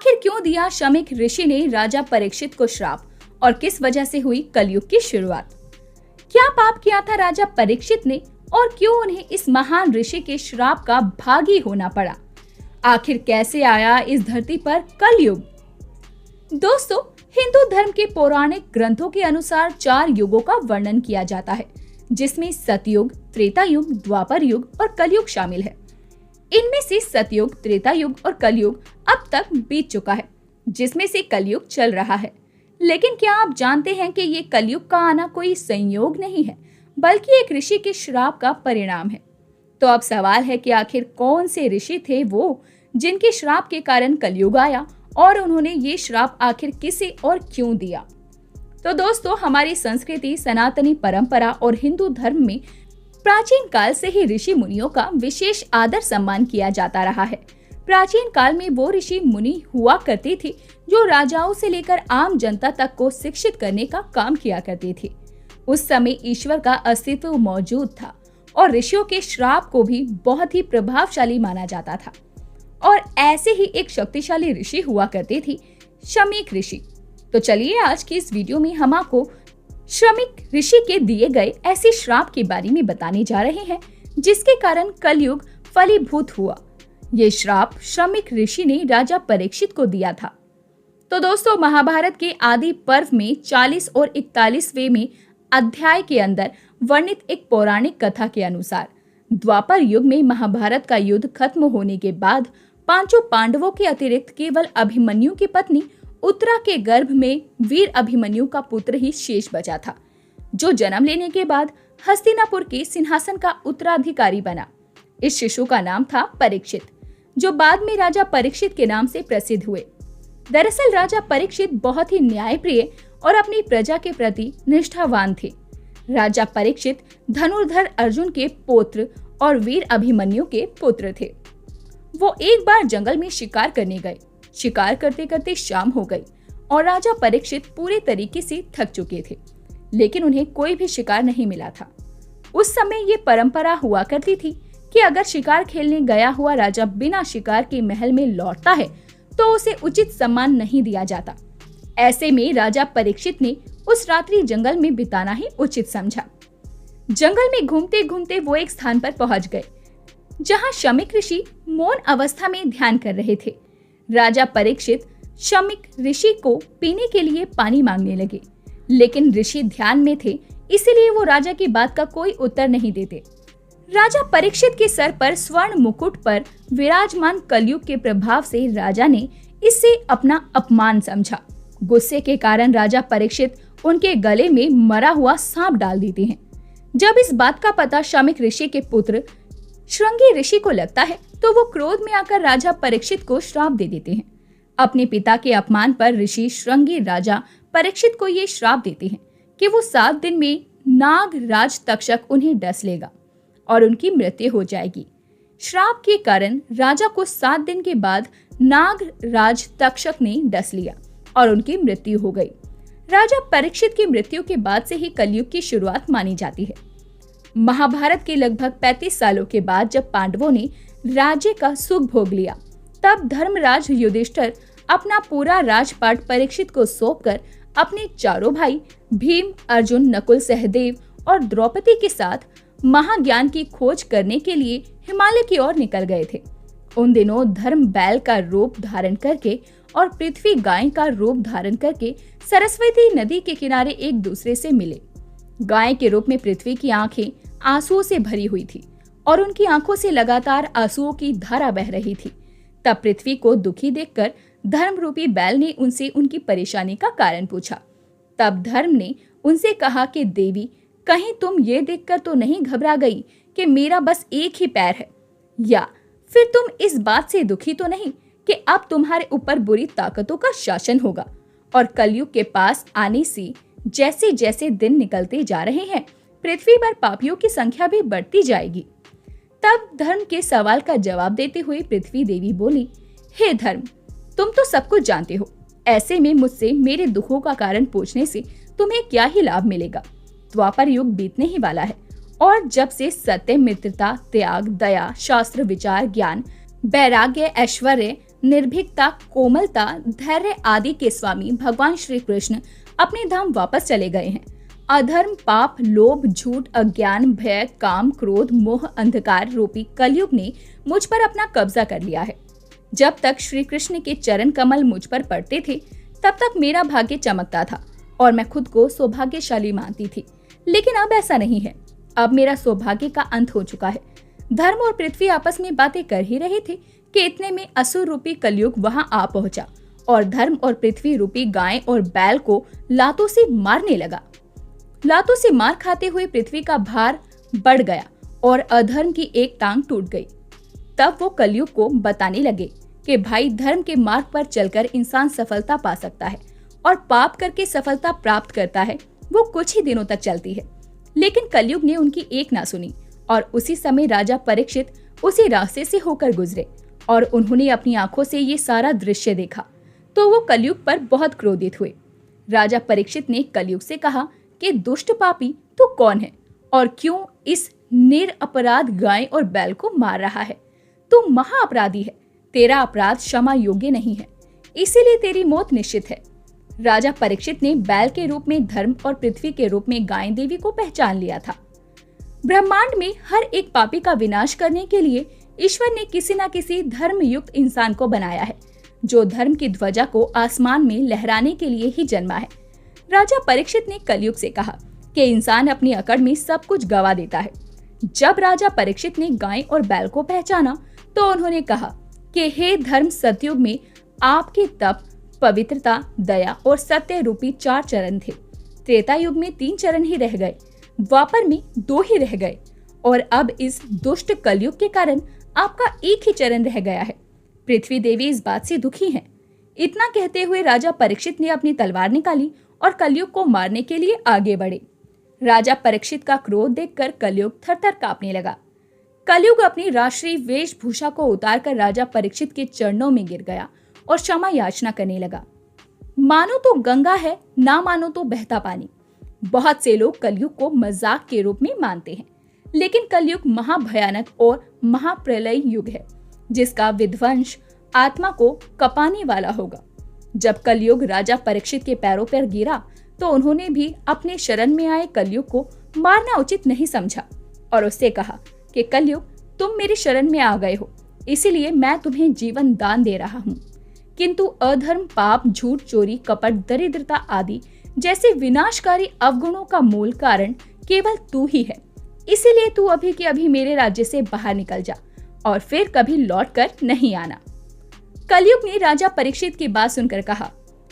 आखिर क्यों दिया शमीक ऋषि ने राजा परीक्षित को श्राप और किस वजह से हुई कलयुग की शुरुआत? क्या पाप किया था राजा परीक्षित ने और क्यों उन्हें इस महान ऋषि के श्राप का भागी होना पड़ा? आखिर कैसे आया इस धरती पर कलयुग? दोस्तों, हिंदू धर्म के पौराणिक ग्रंथों के अनुसार 4 युगों का वर्णन किया जाता है, जिसमें सतयुग, त्रेता युग, द्वापर युग और कलयुग शामिल है। इनमें से सतयुग, त्रेता युग और कलयुग अब तक बीत चुका है, जिसमें से कलयुग चल रहा है। लेकिन क्या आप जानते हैं कि ये कलयुग का आना कोई संयोग नहीं है, बल्कि एक ऋषि के श्राप का परिणाम है। तो अब सवाल है कि आखिर कौन से ऋषि थे वो जिनके श्राप के कारण कलयुग आया और उन्होंने ये श्राप आखिर किसे और क्यों दिया? तो दोस्तों, हमारी संस्कृति, सनातनी परंपरा और हिंदू धर्म में प्राचीन काल से ही ऋषि मुनियों का विशेष आदर सम्मान किया जाता रहा है। प्राचीन काल में वो ऋषि मुनि हुआ करती थी जो राजाओं से लेकर आम जनता तक को शिक्षित करने का काम किया करती थी। उस समय ईश्वर का अस्तित्व मौजूद था और ऋषियों के श्राप को भी बहुत ही प्रभावशाली माना जाता था। और ऐसे ही एक शक्तिशाली ऋषि हुआ करती थी शमीक ऋषि। तो चलिए आज की इस वीडियो में हम आपको शमीक ऋषि के दिए गए ऐसे श्राप के बारे में बताने जा रहे हैं जिसके कारण कलयुग फलीभूत हुआ। ये श्राप शमीक ऋषि ने राजा परीक्षित को दिया था। तो दोस्तों, महाभारत के आदि पर्व में 40 और 41वें में अध्याय के अंदर वर्णित एक पौराणिक कथा के अनुसार द्वापर युग में महाभारत का युद्ध खत्म होने के बाद 5 पांडवों के अतिरिक्त केवल अभिमन्यु की पत्नी उत्तरा के गर्भ में वीर अभिमन्यु का पुत्र ही शेष बचा था, जो जन्म लेने के बाद हस्तिनापुर के सिंहासन का उत्तराधिकारी बना। इस शिशु का नाम था परीक्षित, जो बाद में राजा परीक्षित के नाम से प्रसिद्ध हुए। दरअसल राजा परीक्षित बहुत ही न्यायप्रिय और अपनी प्रजा के प्रति निष्ठावान थे। राजा परीक्षित धनुर्धर अर्जुन के पुत्र और वीर अभिमन्यु के पुत्र थे। वो एक बार जंगल में शिकार करने गए। शिकार करते करते शाम हो गई और राजा परीक्षित पूरे तरीके से थक चुके थे, लेकिन उन्हें कोई भी शिकार नहीं मिला था। उस समय ये परंपरा हुआ करती थी कि अगर शिकार खेलने गया हुआ राजा बिना शिकार के महल में लौटता है तो उसे उचित सम्मान नहीं दिया जाता। ऐसे में राजा परीक्षित ने उस रात्रि जंगल में बिताना ही उचित समझा। जंगल में घूमते घूमते वो एक स्थान पर पहुंच गए जहां शमीक ऋषि मौन अवस्था में ध्यान कर रहे थे। राजा परीक्षित शमीक ऋषि को पीने के लिए पानी मांगने लगे, लेकिन ऋषि ध्यान में थे, इसीलिए वो राजा की बात का कोई उत्तर नहीं देते। राजा परीक्षित के सर पर स्वर्ण मुकुट पर विराजमान कलयुग के प्रभाव से राजा ने इसे अपना अपमान समझा। गुस्से के कारण राजा परीक्षित उनके गले में मरा हुआ सांप डाल देते हैं। जब इस बात का पता शमीक ऋषि के पुत्र श्रृंगी ऋषि को लगता है तो वो क्रोध में आकर राजा परीक्षित को श्राप दे देते हैं। अपने पिता के अपमान पर ऋषि श्रृंगी राजा परीक्षित को ये श्राप देते हैं कि वो 7 दिन में नाग राज तक्षक उन्हें डस लेगा और उनकी मृत्यु हो जाएगी। श्राप के कारण राजा को 7 दिन के बाद नाग राज तक्षक ने डस लिया और उनकी मृत्यु हो गई। राजा परीक्षित की मृत्यु के बाद से ही कलयुग की शुरुआत मानी जाती है। महाभारत के लगभग 35 सालों के बाद जब पांडवों ने राज्य का सुख भोग लिया, तब धर्मराज युधिष्ठिर अपना पूरा राजपाट परीक्षित को सौंपकर अपने चारों भाई भीम, अर्जुन, नकुल, सहदेव और द्रौपदी के साथ महाज्ञान की खोज करने के लिए हिमालय की ओर निकल गए थे। उन दिनों धर्म बैल का रूप धारण करके और पृथ्वी गाय का रूप धारण करके सरस्वती नदी के किनारे एक दूसरे से मिले। गाय के रूप में पृथ्वी की आंखें आंसुओं से भरी हुई थी और उनकी आंखों से लगातार आंसुओं की धारा बह रही थी। तब पृथ्वी को दुखी देखकर धर्म रूपी बैल ने उनसे उनकी परेशानी का कारण पूछा। तब धर्म ने उनसे कहा कि देवी, कहीं तुम ये देखकर तो नहीं घबरा गई कि मेरा बस एक ही पैर है, या फिर तुम इस बात से दुखी तो नहीं कि अब तुम्हारे ऊपर बुरी ताकतों का शासन होगा और कलयुग के पास आने से जैसे जैसे दिन निकलते जा रहे हैं, पृथ्वी पर पापियों की संख्या भी बढ़ती जाएगी। तब धर्म के सवाल का जवाब देते हुए पृथ्वी देवी बोली, हे धर्म, तुम तो सब कुछ जानते हो, ऐसे में मुझसे मेरे दुखों का कारण पूछने से तुम्हें क्या ही लाभ मिलेगा। द्वापर युग बीतने ही वाला है और जब से सत्य, मित्रता, त्याग, दया, शास्त्र, विचार, ज्ञान, वैराग्य, ऐश्वर्य, निर्भीकता, कोमलता, धैर्य आदि के स्वामी भगवान श्री कृष्ण अपने धाम वापस चले गए हैं। अधर्म, पाप, लोभ, झूठ, अज्ञान, भय, काम, क्रोध, मोह, अंधकार रूपी कलयुग ने मुझ पर अपना कब्जा कर लिया है। जब तक श्री कृष्ण के चरण कमल मुझ पर पड़ते थे तब तक मेरा भाग्य चमकता था और मैं खुद को सौभाग्यशाली मानती थी। लेकिन अब ऐसा नहीं है। अब मेरा सौभाग्य का अंत हो चुका है। धर्म और पृथ्वी आपस में बातें कर ही रहे थे कि इतने में असुर रूपी कलयुग वहां आ पहुंचा और धर्म और पृथ्वी रूपी गाय और बैल को लातों से मारने लगा। लातों से मार खाते हुए पृथ्वी का भार बढ़ गया और अधर्म की एक टांग टूट गई। तब वो कलयुग को बताने लगे कि भाई, धर्म के मार्ग पर चलकर इंसान सफलता पा सकता है और पाप करके सफलता प्राप्त करता है वो कुछ ही दिनों तक चलती है। लेकिन कलयुग ने उनकी एक ना सुनी और उसी समय राजा परीक्षित उसी रास्ते से होकर गुजरे और उन्होंने अपनी आंखों से ये सारा दृश्य देखा तो वो कलयुग पर बहुत क्रोधित हुए। राजा परीक्षित ने कलयुग से कहा कि दुष्ट पापी तू कौन है और क्यों इस निरपराध गाय और बैल को मार रहा है? तू महाअपराधी है। तेरा अपराध क्षमा योग्य नहीं है, इसीलिए तेरी मौत निश्चित है। राजा परीक्षित ने बैल के रूप में धर्म और पृथ्वी के रूप में गाय देवी को पहचान लिया था। ब्रह्मांड में हर एक पापी का विनाश करने के लिए ईश्वर ने किसी न किसी धर्म युक्त इंसान को बनाया है, जो धर्म की ध्वजा को आसमान में लहराने के लिए ही जन्मा है। राजा परीक्षित ने कलयुग से कहा कि इंसान अपनी अकड़ में सब कुछ गवा देता है। जब राजा परीक्षित ने गाय और बैल को पहचाना तो उन्होंने कहा कि हे धर्म, सतयुग में आपके तप, पवित्रता, दया और सत्य रूपी 4 चरण थे। त्रेता युग में 3 चरण ही रह गए, द्वापर में 2 ही रह गए और अब इस दुष्ट कलयुग के कारण आपका एक ही चरण रह गया है। पृथ्वी देवी इस बात से दुखी हैं। इतना कहते हुए राजा परीक्षित ने अपनी तलवार निकाली और कलयुग को मारने के लिए आगे बढ़े। राजा परीक्षित का क्रोध देखकर कलयुग थरथर कांपने लगा। कलयुग अपनी राष्ट्रीय वेशभूषा को उतारकर राजा परीक्षित के चरणों में गिर गया और क्षमा याचना करने लगा। मानो तो गंगा है, ना मानो तो बहता पानी। बहुत से लोग कलयुग को मजाक के रूप में मानते हैं, लेकिन कलयुग महाभयानक और महाप्रलय युग है जिसका विध्वंस आत्मा को कपाने वाला होगा। जब कलयुग राजा परीक्षित के पैरों पर गिरा तो उन्होंने भी अपने शरण में आए कलयुग को मारना उचित नहीं समझा और उससे कहा कि कलयुग, तुम मेरी शरण में आ गए हो, इसीलिए मैं तुम्हें जीवन दान दे रहा हूँ। किंतु अधर्म, पाप, झूठ, चोरी, कपट, दरिद्रता आदि जैसे विनाशकारी अवगुणों का मूल कारण केवल तू ही है। इसीलिए तू अभी के अभी मेरे राज्य से बाहर निकल जा और फिर कभी लौट कर नहीं आना। कलयुग ने राजा परीक्षित की बात सुनकर कहा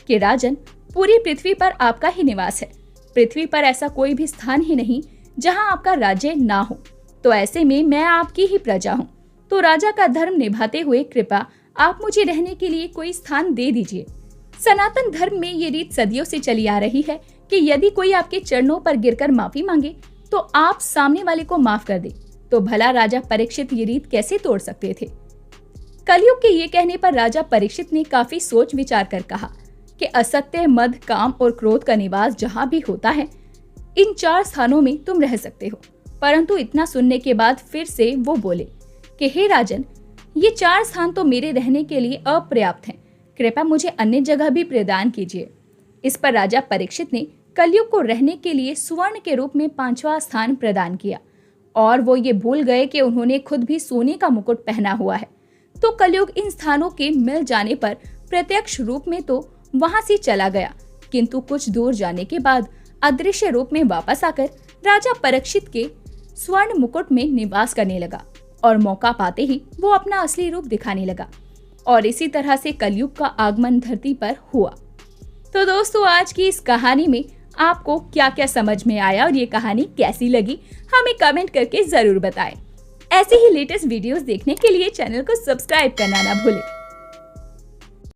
कि राजन, पूरी पृथ्वी पर आपका ही निवास है। पृथ्वी पर ऐसा कोई भी स्थान ही नहीं जहां आपका राज्य ना हो। तो ऐसे में मैं आपकी ही प्रजा हूँ, तो राजा का धर्म निभाते हुए कृपा आप मुझे रहने के लिए कोई स्थान दे दीजिए। सनातन धर्म में ये रीत सदियों से चली आ रही है कि यदि कोई आपके चरणों पर गिरकर माफी मांगे तो आप सामने वाले को माफ कर दे। तो भला राजा परीक्षित ये रीत कैसे तोड़ सकते थे? कलयुग के ये कहने पर राजा परीक्षित ने काफी सोच विचार कर कहा कि असत्य, मद, काम और क्रोध का निवास जहाँ भी होता है, इन 4 स्थानों में तुम रह सकते हो। परंतु इतना सुनने के बाद फिर से वो बोले कि हे राजन, ये 4 स्थान तो मेरे रहने के लिए अपर्याप्त हैं। कृपया मुझे अन्य जगह भी प्रदान कीजिए। इस पर राजा परीक्षित ने कलयुग को रहने के लिए स्वर्ण के रूप में 5वां स्थान प्रदान किया और वो ये भूल गए कि उन्होंने खुद भी सोने का मुकुट पहना हुआ है। तो कलयुग इन स्थानों के मिल जाने पर प्रत्यक्ष रूप में तो वहां से चला गया, किंतु कुछ दूर जाने के बाद अदृश्य रूप में वापस आकर राजा परीक्षित के स्वर्ण मुकुट में निवास करने लगा और मौका पाते ही वो अपना असली रूप दिखाने लगा और इसी तरह से कलयुग का आगमन धरती पर हुआ। तो दोस्तों, आज की इस कहानी में आपको क्या क्या समझ में आया और ये कहानी कैसी लगी, हमें कमेंट करके जरूर बताएं। ऐसे ही लेटेस्ट वीडियोस देखने के लिए चैनल को सब्सक्राइब करना ना भूलें।